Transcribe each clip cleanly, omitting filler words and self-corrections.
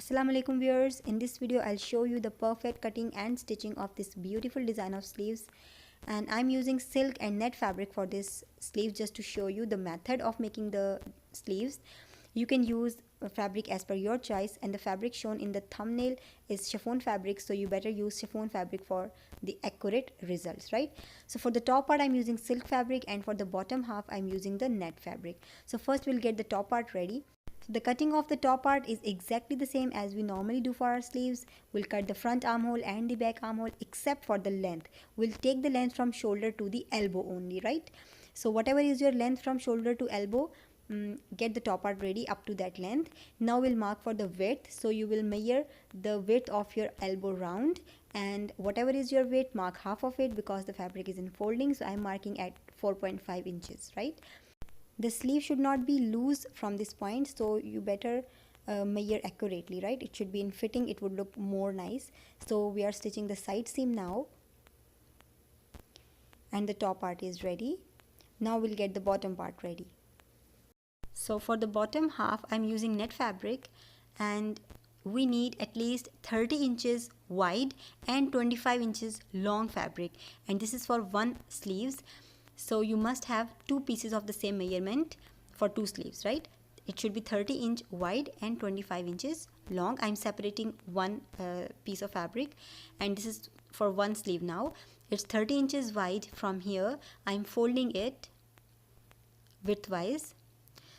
Assalamu alaikum viewers. In this video I'll show you the perfect cutting and stitching of this beautiful design of sleeves, and I'm using silk and net fabric for this sleeve just to show you the method of making the sleeves. You can use fabric as per your choice, and the fabric shown in the thumbnail is chiffon fabric, so you better use chiffon fabric for the accurate results, right? So for the top part I'm using silk fabric, and for the bottom half I'm using the net fabric. So first we'll get the top part ready. So the cutting of the top part is exactly the same as we normally do for our sleeves. We'll cut the front armhole and the back armhole except for the length. We'll take the length from shoulder to the elbow only, right? So whatever is your length from shoulder to elbow, get the top part ready up to that length. Now we'll mark for the width. So you will measure the width of your elbow round, and whatever is your width, mark half of it because the fabric is in folding. So I'm marking at 4.5 inches, right? The sleeve should not be loose from this point, so you better measure accurately, right? It should be in fitting, it would look more nice. So we are stitching the side seam now, and the top part is ready. Now we'll get the bottom part ready. So for the bottom half I'm using net fabric, and we need at least 30 inches wide and 25 inches long fabric, and this is for one sleeves. So you must have two pieces of the same measurement for two sleeves, right? It should be 30 inch wide and 25 inches long. I'm separating one piece of fabric, and this is for one sleeve now. It's 30 inches wide from here. I'm folding it widthwise.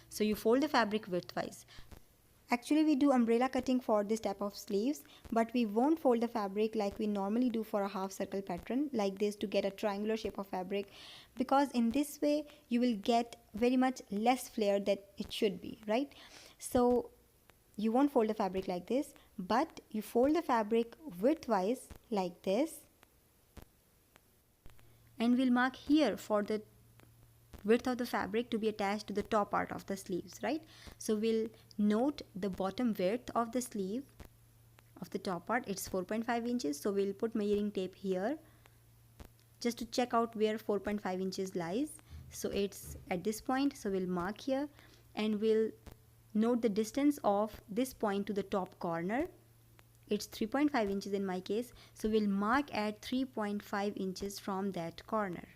So you fold the fabric widthwise. Actually, we do umbrella cutting for this type of sleeves, but we won't fold the fabric like we normally do for a half circle pattern like this to get a triangular shape of fabric, because in this way you will get very much less flare that it should be, right? So you won't fold the fabric like this, but you fold the fabric widthwise like this, and we'll mark here for the width of the fabric to be attached to the top part of the sleeves, right? So we'll note the bottom width of the sleeve of the top part. It's 4.5 inches. So we'll put measuring tape here just to check out where 4.5 inches lies. So it's at this point. So we'll mark here, and we'll note the distance of this point to the top corner. It's 3.5 inches in my case. So we'll mark at 3.5 inches from that corner.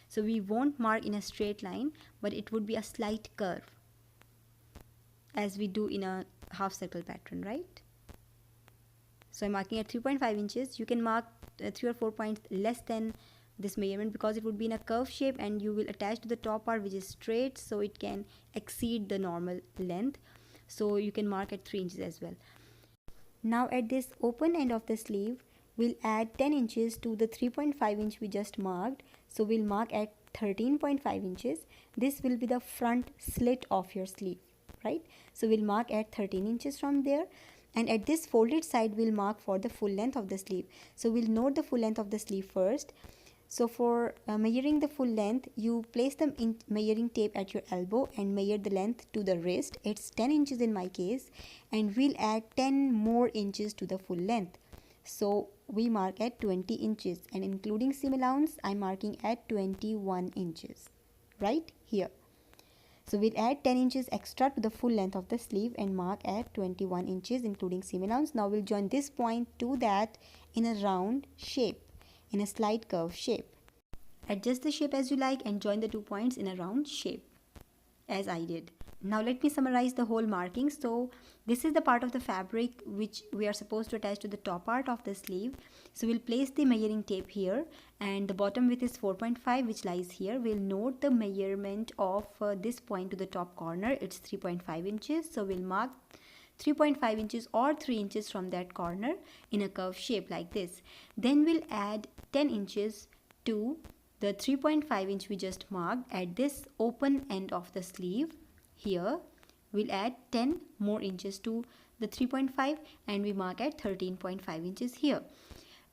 So we won't mark in a straight line, but it would be a slight curve as we do in a half circle pattern, right? So I'm marking at 3.5 inches. You can mark 3 or 4 points less than this measurement because it would be in a curve shape, and you will attach to the top part which is straight, so it can exceed the normal length. So you can mark at 3 inches as well. Now at this open end of the sleeve, we'll add 10 inches to the 3.5 inch we just marked. So we'll mark at 13.5 inches. This will be the front slit of your sleeve, right? So we'll mark at 13 inches from there. And at this folded side, we'll mark for the full length of the sleeve. So we'll note the full length of the sleeve first. So for measuring the full length, you place the measuring tape at your elbow and measure the length to the wrist. It's 10 inches in my case, and we'll add 10 more inches to the full length. So we mark at 20 inches, and including seam allowance I'm marking at 21 inches right here. So we'll add 10 inches extra to the full length of the sleeve and mark at 21 inches including seam allowance. Now we'll join this point to that in a round shape, in a slight curve shape. Adjust the shape as you like and join the 2 points in a round shape as I did. Now let me summarize the whole marking. So this is the part of the fabric which we are supposed to attach to the top part of the sleeve. So we'll place the measuring tape here, and the bottom width is 4.5 which lies here. We'll note the measurement of this point to the top corner. It's 3.5 inches. So we'll mark 3.5 inches or 3 inches from that corner in a curve shape like this. Then we'll add 10 inches to the 3.5 inch we just marked at this open end of the sleeve. Here we'll add 10 more inches to the 3.5, and we mark at 13.5 inches here.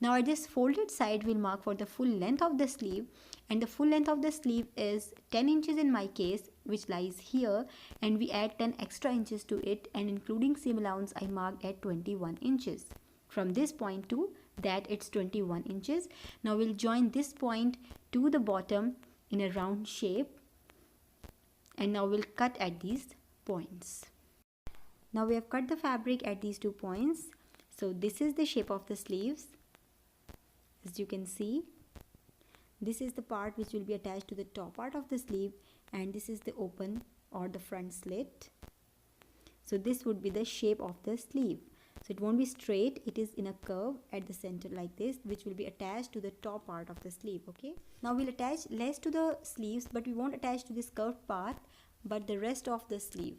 Now at this folded side, we'll mark for the full length of the sleeve, and the full length of the sleeve is 10 inches in my case, which lies here, and we add 10 extra inches to it, and including seam allowance I marked at 21 inches. From this point to that, it's 21 inches. Now we'll join this point to the bottom in a round shape, and now we'll cut at these points. Now we have cut the fabric at these 2 points. So this is the shape of the sleeves. As you can see, this is the part which will be attached to the top part of the sleeve, and this is the open or the front slit. So this would be the shape of the sleeve. So it won't be straight, it is in a curve at the center like this, which will be attached to the top part of the sleeve. Okay, now we'll attach lace to the sleeves, but we won't attach to this curved part, but the rest of the sleeve.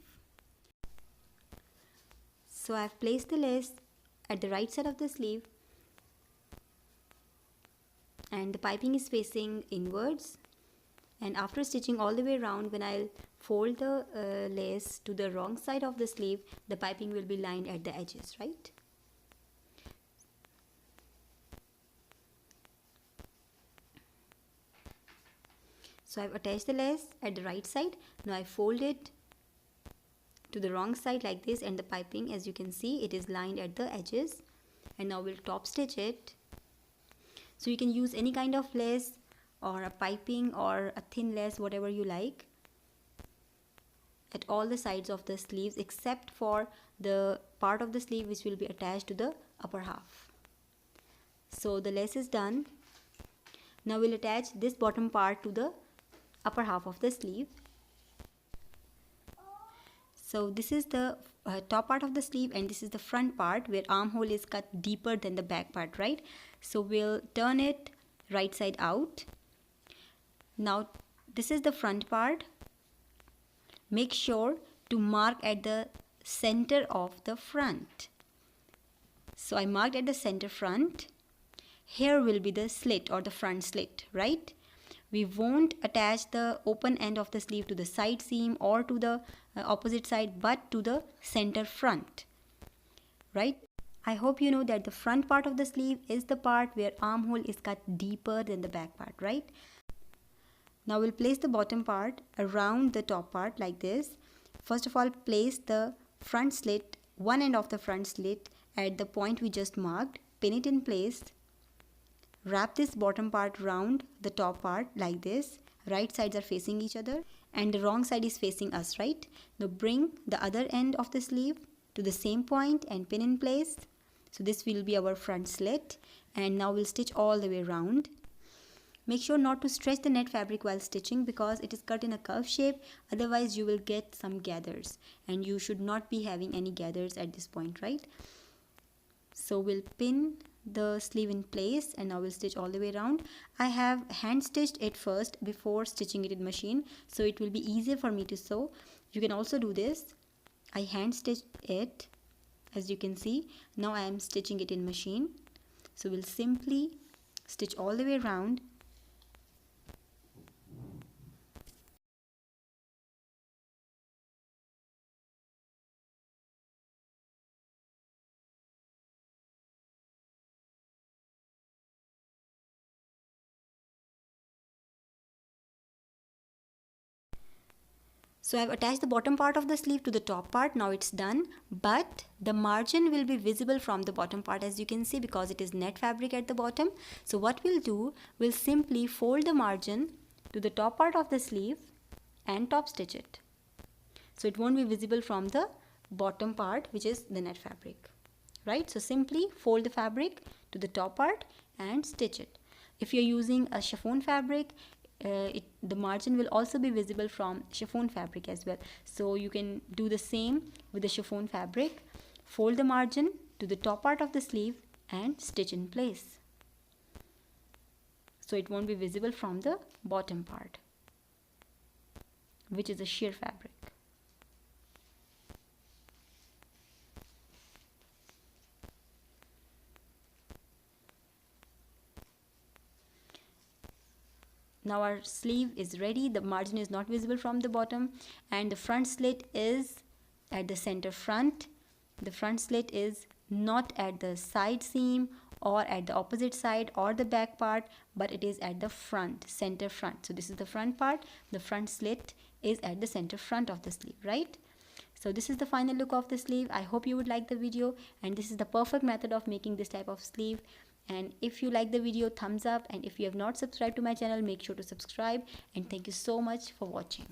So I've placed the lace at the right side of the sleeve, and the piping is facing inwards. And after stitching all the way around, when I'll fold the lace to the wrong side of the sleeve, the piping will be lined at the edges, right? So I've attached the lace at the right side. Now I fold it to the wrong side like this, and the piping, as you can see, it is lined at the edges. And now we'll top stitch it. So you can use any kind of lace or a piping or a thin lace, whatever you like, at all the sides of the sleeves except for the part of the sleeve which will be attached to the upper half. So the lace is done. Now we'll attach this bottom part to the upper half of the sleeve. So this is the top part of the sleeve, and this is the front part where armhole is cut deeper than the back part, right? So we'll turn it right side out. Now this is the front part. Make sure to mark at the center of the front. So I marked at the center front. Here will be the slit or the front slit, right? We won't attach the open end of the sleeve to the side seam or to the opposite side, but to the center front, right? I hope you know that the front part of the sleeve is the part where armhole is cut deeper than the back part, right? Now we'll place the bottom part around the top part like this. First of all, place the front slit, one end of the front slit at the point we just marked, pin it in place. Wrap this bottom part round the top part like this. Right sides are facing each other and the wrong side is facing us, right? Now bring the other end of the sleeve to the same point and pin in place. So this will be our front slit, and now we'll stitch all the way around. Make sure not to stretch the net fabric while stitching because it is cut in a curve shape, otherwise you will get some gathers, and you should not be having any gathers at this point, right? So we'll pin the sleeve in place, and now we'll stitch all the way around. I have hand stitched it first before stitching it in machine, so it will be easier for me to sew. You can also do this. I hand stitched it, as you can see. Now I am stitching it in machine. So we'll simply stitch all the way around. So I've attached the bottom part of the sleeve to the top part. Now it's done, but the margin will be visible from the bottom part, as you can see, because it is net fabric at the bottom. So what we'll do, we'll simply fold the margin to the top part of the sleeve and top stitch it. So it won't be visible from the bottom part, which is the net fabric, right? So simply fold the fabric to the top part and stitch it. If you're using a chiffon fabric, the margin will also be visible from chiffon fabric as well. So you can do the same with the chiffon fabric. Fold the margin to the top part of the sleeve and stitch in place. So it won't be visible from the bottom part, which is a sheer fabric. Now our sleeve is ready. The margin is not visible from the bottom, and the front slit is at the center front. The front slit is not at the side seam or at the opposite side or the back part, but it is at the front, center front. So this is the front part. The front slit is at the center front of the sleeve, right? So this is the final look of the sleeve. I hope you would like the video, and this is the perfect method of making this type of sleeve. And if you like the video, thumbs up, and if you have not subscribed to my channel, make sure to subscribe, and thank you so much for watching.